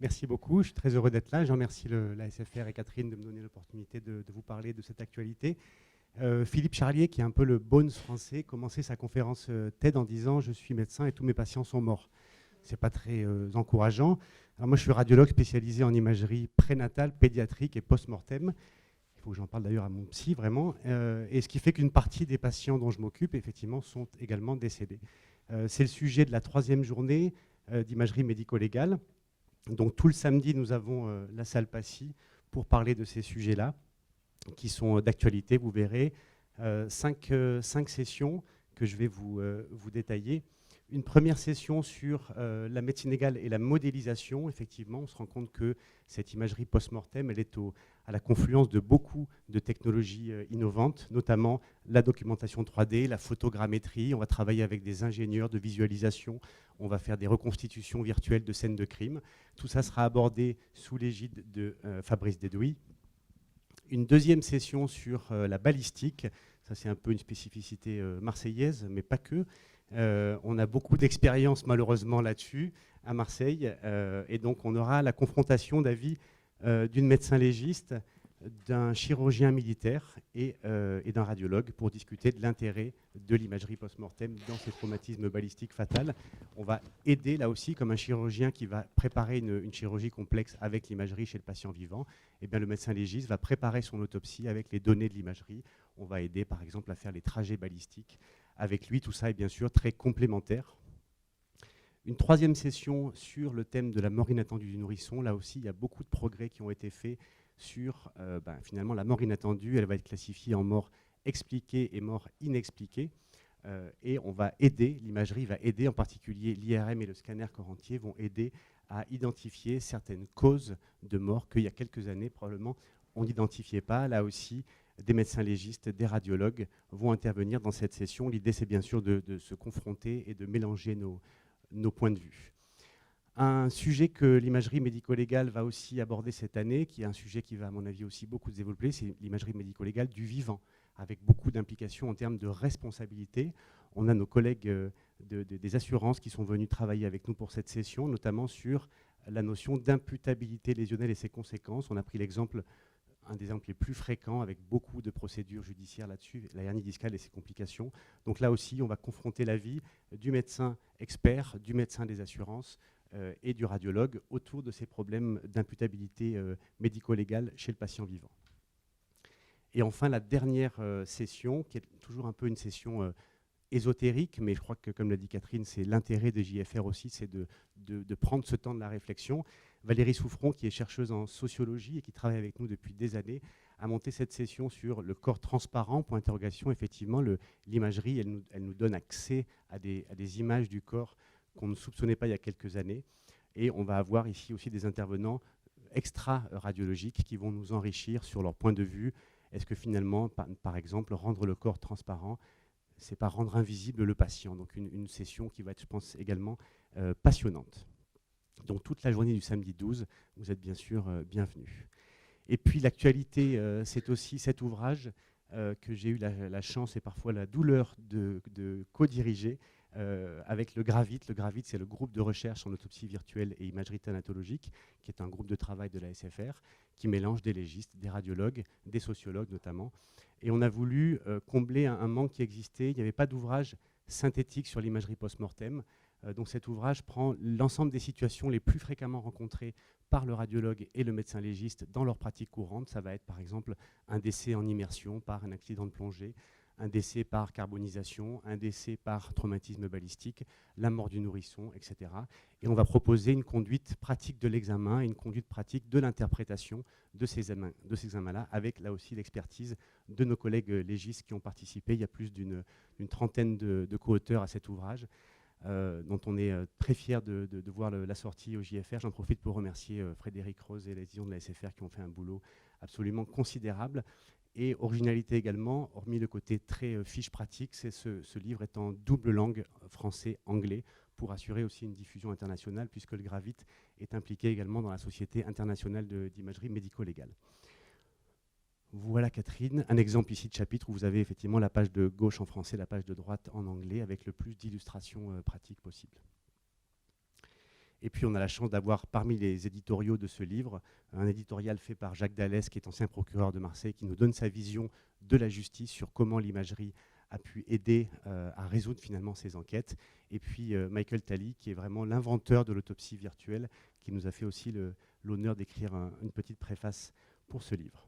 Merci beaucoup, je suis très heureux d'être là. Je remercie la SFR et Catherine de me donner l'opportunité de vous parler de cette actualité. Philippe Charlier, qui est un peu le Bones français, commençait sa conférence TED en disant « Je suis médecin et tous mes patients sont morts ». Ce n'est pas très encourageant. Alors moi, je suis radiologue spécialisé en imagerie prénatale, pédiatrique et post-mortem. Il faut que j'en parle d'ailleurs à mon psy, vraiment. Et ce qui fait qu'une partie des patients dont je m'occupe, effectivement, sont également décédés. C'est le sujet de la 3e journée d'imagerie médico-légale. Donc tout le samedi, nous avons la salle Passy pour parler de ces sujets-là, qui sont d'actualité, vous verrez. 5 sessions que je vais vous détailler. Une première session sur la médecine légale et la modélisation. Effectivement, on se rend compte que cette imagerie post-mortem, elle est à la confluence de beaucoup de technologies innovantes, notamment la documentation 3D, la photogrammétrie. On va travailler avec des ingénieurs de visualisation. On va faire des reconstitutions virtuelles de scènes de crime. Tout ça sera abordé sous l'égide de Fabrice Dedouy. Une deuxième session sur la balistique. Ça, c'est un peu une spécificité marseillaise, mais pas que. On a beaucoup d'expérience, malheureusement, là-dessus, à Marseille. Et donc, on aura la confrontation d'avis d'une médecin légiste, d'un chirurgien militaire et d'un radiologue pour discuter de l'intérêt de l'imagerie post-mortem dans ces traumatismes balistiques fatals. On va aider là aussi, comme un chirurgien qui va préparer une chirurgie complexe avec l'imagerie chez le patient vivant, eh bien, le médecin légiste va préparer son autopsie avec les données de l'imagerie. On va aider par exemple à faire les trajets balistiques avec lui. Tout ça est bien sûr très complémentaire. Une 3e session sur le thème de la mort inattendue du nourrisson. Là aussi, il y a beaucoup de progrès qui ont été faits sur finalement la mort inattendue. Elle va être classifiée en mort expliquée et mort inexpliquée. Et on va aider, l'imagerie va aider, en particulier l'IRM et le scanner corps entier vont aider à identifier certaines causes de mort qu'il y a quelques années, probablement, on n'identifiait pas. Là aussi, des médecins légistes, des radiologues vont intervenir dans cette session. L'idée, c'est bien sûr de se confronter et de mélanger nos points de vue. Un sujet que l'imagerie médico-légale va aussi aborder cette année, qui est un sujet qui va, à mon avis, aussi beaucoup se développer, c'est l'imagerie médico-légale du vivant, avec beaucoup d'implications en termes de responsabilité. On a nos collègues des assurances qui sont venus travailler avec nous pour cette session, notamment sur la notion d'imputabilité lésionnelle et ses conséquences. On a pris l'exemple, un des exemples les plus fréquents, avec beaucoup de procédures judiciaires là-dessus, la hernie discale et ses complications. Donc là aussi, on va confronter l'avis du médecin expert, du médecin des assurances et du radiologue autour de ces problèmes d'imputabilité médico-légale chez le patient vivant. Et enfin, la dernière session, qui est toujours un peu une session ésotérique, mais je crois que, comme l'a dit Catherine, c'est l'intérêt des JFR aussi, c'est de prendre ce temps de la réflexion. Valérie Souffron, qui est chercheuse en sociologie et qui travaille avec nous depuis des années, a monté cette session sur le corps transparent, point d'interrogation. Effectivement, l'imagerie, elle nous donne accès à des images du corps qu'on ne soupçonnait pas il y a quelques années. Et on va avoir ici aussi des intervenants extra-radiologiques qui vont nous enrichir sur leur point de vue. Est-ce que finalement, par exemple, rendre le corps transparent, c'est pas rendre invisible le patient? Donc une session qui va être, je pense, également passionnante. Donc toute la journée du samedi 12, vous êtes bien sûr bienvenus. Et puis l'actualité, c'est aussi cet ouvrage que j'ai eu la chance et parfois la douleur de co-diriger avec le GRAVIT. Le GRAVIT, c'est le groupe de recherche en autopsie virtuelle et imagerie thanatologique, qui est un groupe de travail de la SFR, qui mélange des légistes, des radiologues, des sociologues notamment. Et on a voulu combler un manque qui existait. Il n'y avait pas d'ouvrage synthétique sur l'imagerie post-mortem. Donc cet ouvrage prend l'ensemble des situations les plus fréquemment rencontrées par le radiologue et le médecin légiste dans leur pratique courante. Ça va être par exemple un décès en immersion par un accident de plongée, un décès par carbonisation, un décès par traumatisme balistique, la mort du nourrisson, etc. Et on va proposer une conduite pratique de l'examen et une conduite pratique de l'interprétation de ces examens-là, avec là aussi l'expertise de nos collègues légistes qui ont participé. Il y a plus d'une trentaine de co-auteurs à cet ouvrage. Dont on est très fiers de voir la sortie au JFR. J'en profite pour remercier Frédéric Rose et les éditions de la SFR qui ont fait un boulot absolument considérable. Et originalité également, hormis le côté très fiche pratique, c'est ce livre est en double langue, français-anglais, pour assurer aussi une diffusion internationale, puisque le GRAVIT est impliqué également dans la Société internationale d'imagerie médico-légale. Voilà Catherine, un exemple ici de chapitre où vous avez effectivement la page de gauche en français, la page de droite en anglais, avec le plus d'illustrations pratiques possibles. Et puis on a la chance d'avoir parmi les éditoriaux de ce livre un éditorial fait par Jacques Dallès, qui est ancien procureur de Marseille, qui nous donne sa vision de la justice sur comment l'imagerie a pu aider à résoudre finalement ces enquêtes. Et puis Michael Talley, qui est vraiment l'inventeur de l'autopsie virtuelle, qui nous a fait aussi l'honneur d'écrire une petite préface pour ce livre.